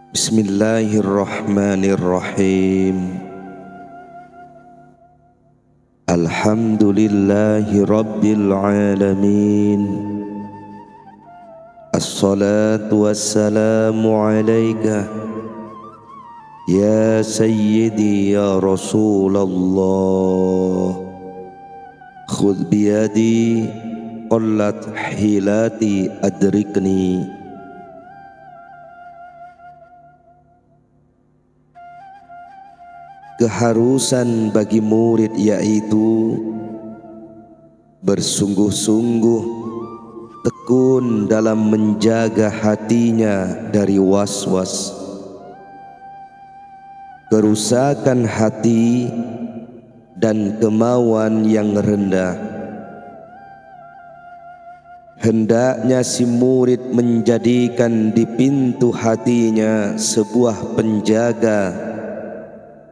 Bismillahirrahmanirrahim. Alhamdulillahi rabbil alamin. Assalatu wassalamu alaika ya sayyidi ya Rasulullah. Khudh biyadi qallat hilati adrikni. Keharusan bagi murid yaitu bersungguh-sungguh tekun dalam menjaga hatinya dari was-was, kerusakan hati dan kemauan yang rendah. Hendaknya si murid menjadikan di pintu hatinya sebuah penjaga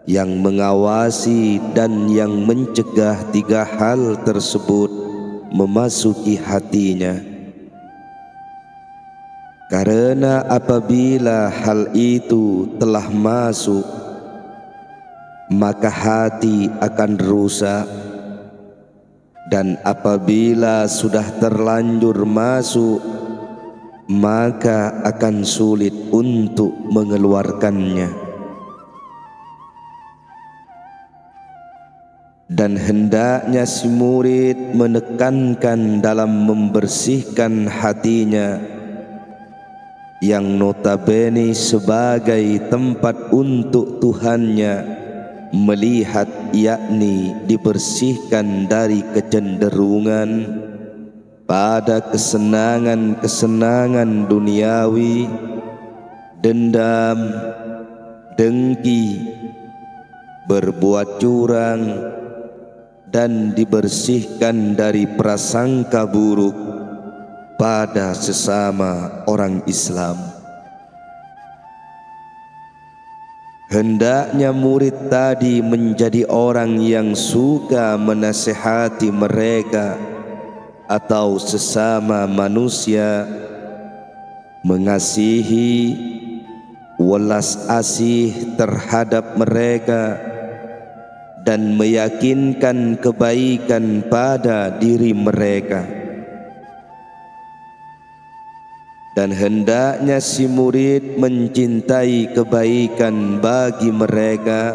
yang mengawasi dan yang mencegah tiga hal tersebut memasuki hatinya. Karena apabila hal itu telah masuk, maka hati akan rusak, dan apabila sudah terlanjur masuk, maka akan sulit untuk mengeluarkannya. Dan hendaknya si murid menekankan dalam membersihkan hatinya yang notabene sebagai tempat untuk Tuhannya melihat, yakni dibersihkan dari kecenderungan pada kesenangan-kesenangan duniawi, dendam, dengki, berbuat curang, dan dibersihkan dari prasangka buruk pada sesama orang Islam. Hendaknya murid tadi menjadi orang yang suka menasihati mereka atau sesama manusia, mengasihi, welas asih terhadap mereka, dan meyakinkan kebaikan pada diri mereka. Dan hendaknya si murid mencintai kebaikan bagi mereka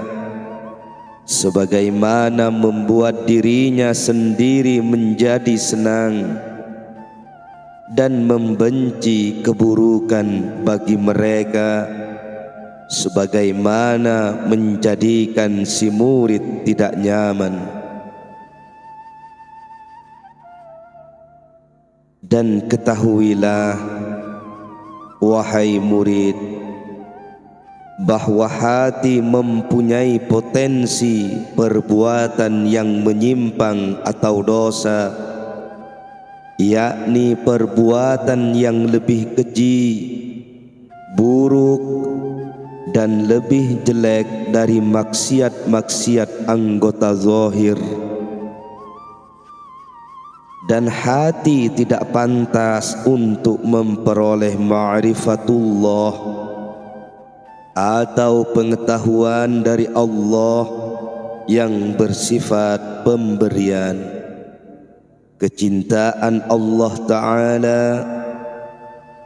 sebagaimana membuat dirinya sendiri menjadi senang, dan membenci keburukan bagi mereka sebagaimana menjadikan si murid tidak nyaman. Dan ketahuilah, wahai murid, bahwa hati mempunyai potensi perbuatan yang menyimpang atau dosa, yakni perbuatan yang lebih keji, buruk, dan lebih jelek dari maksiat-maksiat anggota zahir. Dan hati tidak pantas untuk memperoleh ma'rifatullah atau pengetahuan dari Allah yang bersifat pemberian. Kecintaan Allah Ta'ala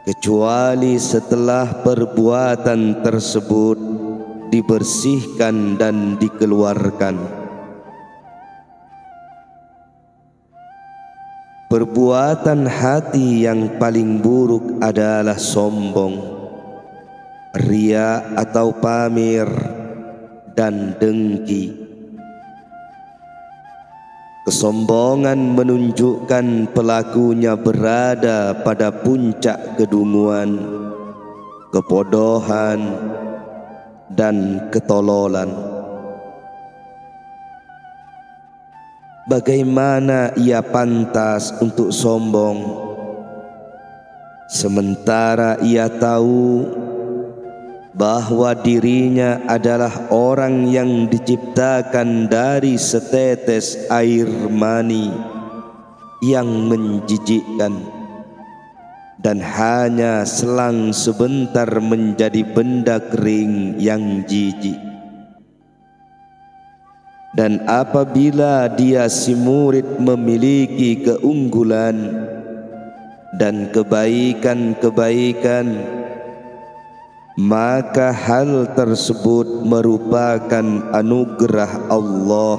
kecuali setelah perbuatan tersebut dibersihkan dan dikeluarkan. Perbuatan hati yang paling buruk adalah sombong, ria atau pamer, dan dengki. Kesombongan menunjukkan pelakunya berada pada puncak kedunguan, kebodohan, dan ketololan. Bagaimana ia pantas untuk sombong, sementara ia tahu bahwa dirinya adalah orang yang diciptakan dari setetes air mani yang menjijikkan, dan hanya selang sebentar menjadi benda kering yang jijik. Dan apabila dia si murid memiliki keunggulan dan kebaikan-kebaikan, maka hal tersebut merupakan anugerah Allah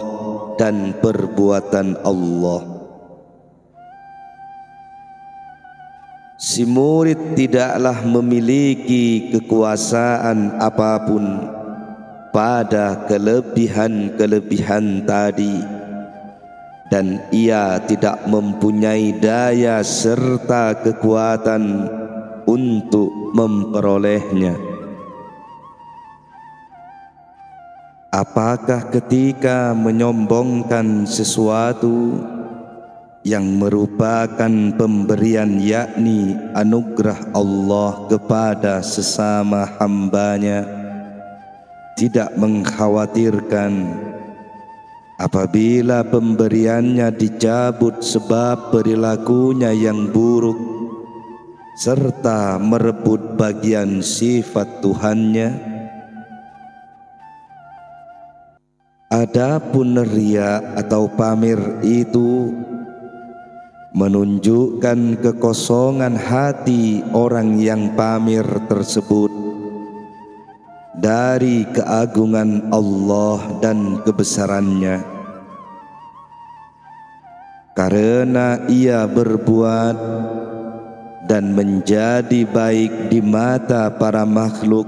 dan perbuatan Allah. Si murid tidaklah memiliki kekuasaan apapun pada kelebihan-kelebihan tadi, dan ia tidak mempunyai daya serta kekuatan untuk memperolehnya. Apakah ketika menyombongkan sesuatu yang merupakan pemberian, yakni anugerah Allah kepada sesama hambanya, tidak mengkhawatirkan apabila pemberiannya dicabut sebab perilakunya yang buruk serta merebut bagian sifat Tuhannya? Adapun riya atau pamer itu menunjukkan kekosongan hati orang yang pamer tersebut dari keagungan Allah dan kebesarannya, karena ia berbuat dan menjadi baik di mata para makhluk,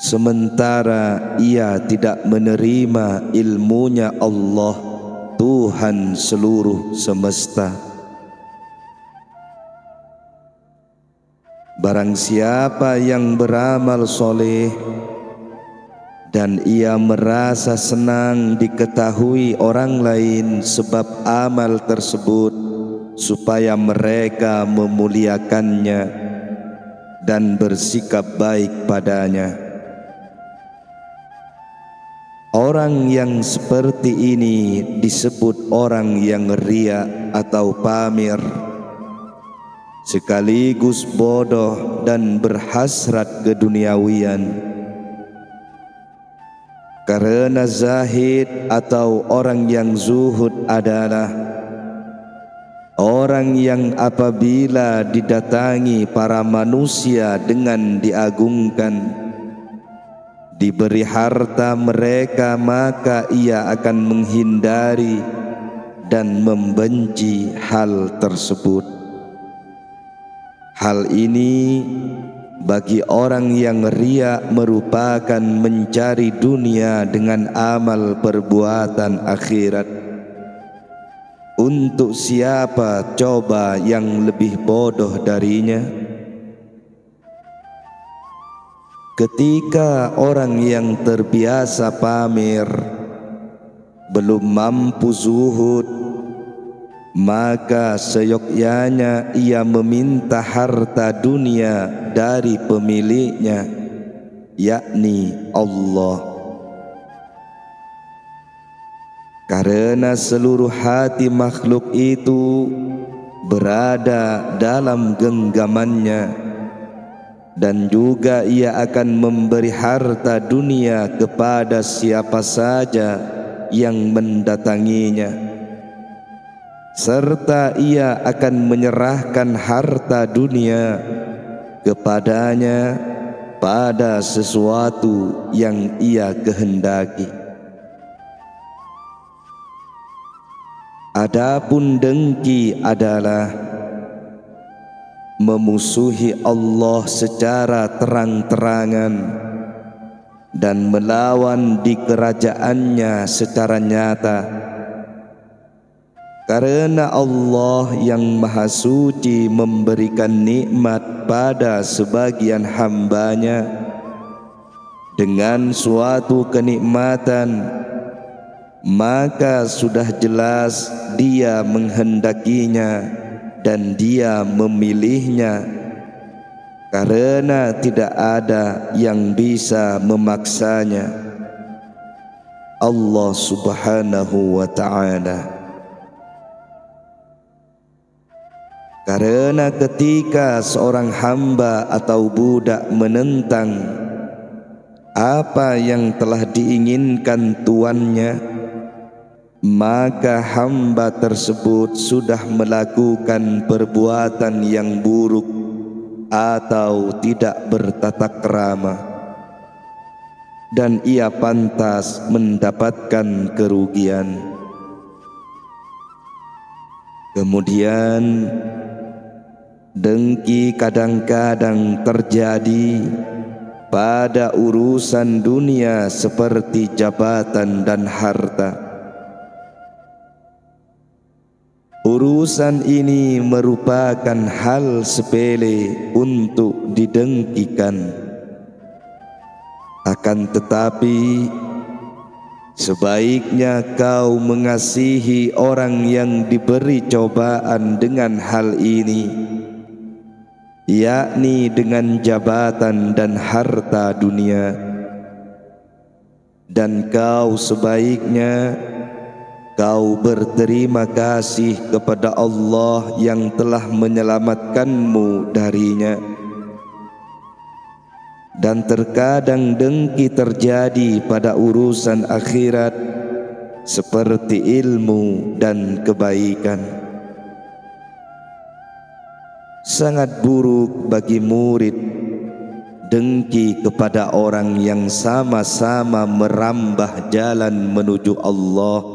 sementara ia tidak menerima ilmunya Allah, Tuhan seluruh semesta. Barang siapa yang beramal soleh dan ia merasa senang diketahui orang lain sebab amal tersebut, supaya mereka memuliakannya dan bersikap baik padanya, orang yang seperti ini disebut orang yang riya atau pamer, sekaligus bodoh dan berhasrat keduniawian. Karena zahid atau orang yang zuhud adalah orang yang apabila didatangi para manusia dengan diagungkan, diberi harta mereka, maka ia akan menghindari dan membenci hal tersebut. Hal ini bagi orang yang riya merupakan mencari dunia dengan amal perbuatan akhirat. Untuk siapa coba yang lebih bodoh darinya? Ketika orang yang terbiasa pamer belum mampu zuhud, maka seyogyanya ia meminta harta dunia dari pemiliknya, yakni Allah. Karena seluruh hati makhluk itu berada dalam genggamannya, dan juga ia akan memberi harta dunia kepada siapa saja yang mendatanginya, serta ia akan menyerahkan harta dunia kepadanya pada sesuatu yang ia kehendaki. Adapun dengki adalah memusuhi Allah secara terang-terangan dan melawan di kerajaannya secara nyata. Karena Allah yang Maha Suci memberikan nikmat pada sebagian hambanya dengan suatu kenikmatan, maka sudah jelas Dia menghendakinya dan Dia memilihnya, karena tidak ada yang bisa memaksanya. Allah Subhanahu wa ta'ala. Karena ketika seorang hamba atau budak menentang apa yang telah diinginkan tuannya, maka hamba tersebut sudah melakukan perbuatan yang buruk atau tidak bertata krama, dan ia pantas mendapatkan kerugian. Kemudian dengki kadang-kadang terjadi pada urusan dunia seperti jabatan dan harta. Urusan ini merupakan hal sepele untuk didengkikan. Akan tetapi sebaiknya kau mengasihi orang yang diberi cobaan dengan hal ini, yakni dengan jabatan dan harta dunia. Dan kau sebaiknya kau berterima kasih kepada Allah yang telah menyelamatkanmu darinya. Dan terkadang dengki terjadi pada urusan akhirat seperti ilmu dan kebaikan. Sangat buruk bagi murid dengki kepada orang yang sama-sama merambah jalan menuju Allah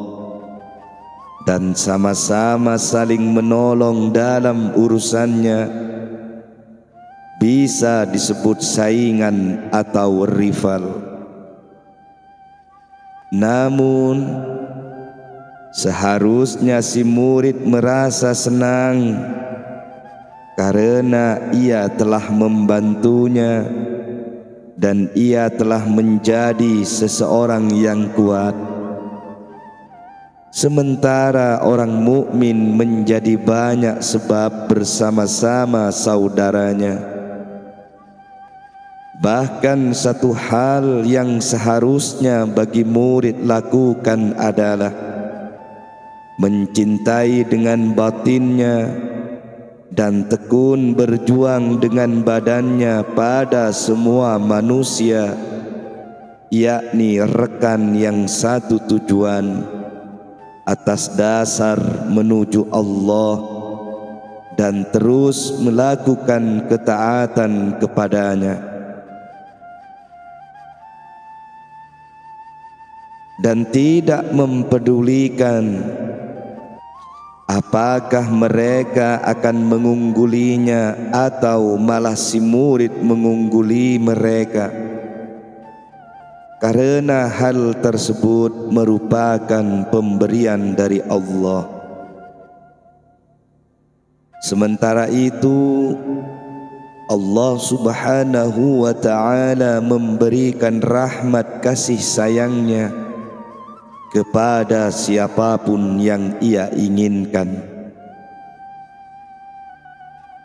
dan sama-sama saling menolong dalam urusannya. Bisa disebut saingan atau rival. Namun seharusnya si murid merasa senang karena ia telah membantunya dan ia telah menjadi seseorang yang kuat. Sementara orang mukmin menjadi banyak sebab bersama-sama saudaranya. Bahkan satu hal yang seharusnya bagi murid lakukan adalah mencintai dengan batinnya dan tekun berjuang dengan badannya pada semua manusia, yakni rekan yang satu tujuan atas dasar menuju Allah, dan terus melakukan ketaatan kepadanya. Dan tidak mempedulikan apakah mereka akan mengunggulinya atau malah si murid mengungguli mereka, karena hal tersebut merupakan pemberian dari Allah. Sementara itu Allah Subhanahu wa ta'ala memberikan rahmat kasih sayangnya kepada siapapun yang ia inginkan.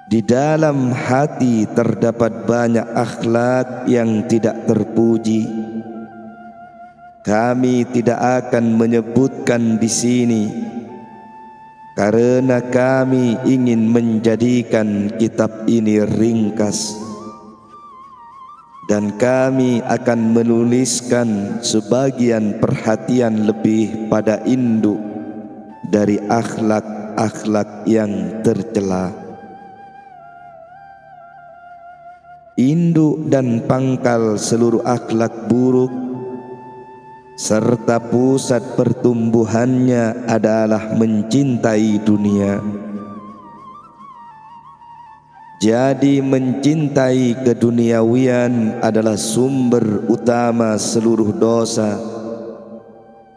Di dalam hati terdapat banyak akhlak yang tidak terpuji. Kami tidak akan menyebutkan di sini karena kami ingin menjadikan kitab ini ringkas. Dan kami akan menuliskan sebagian perhatian lebih pada induk dari akhlak-akhlak yang tercela. Induk dan pangkal seluruh akhlak buruk serta pusat pertumbuhannya adalah mencintai dunia. Jadi mencintai keduniawian adalah sumber utama seluruh dosa,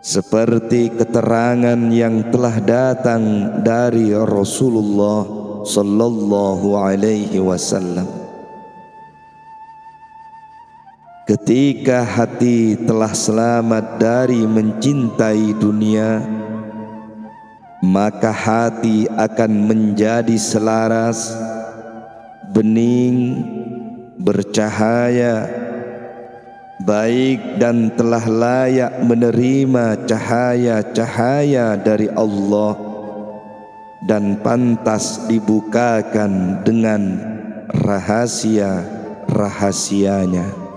seperti keterangan yang telah datang dari Rasulullah sallallahu alaihi wasallam. Ketika hati telah selamat dari mencintai dunia, maka hati akan menjadi selaras, bening, bercahaya, baik, dan telah layak menerima cahaya-cahaya dari Allah dan pantas dibukakan dengan rahasia-rahasianya.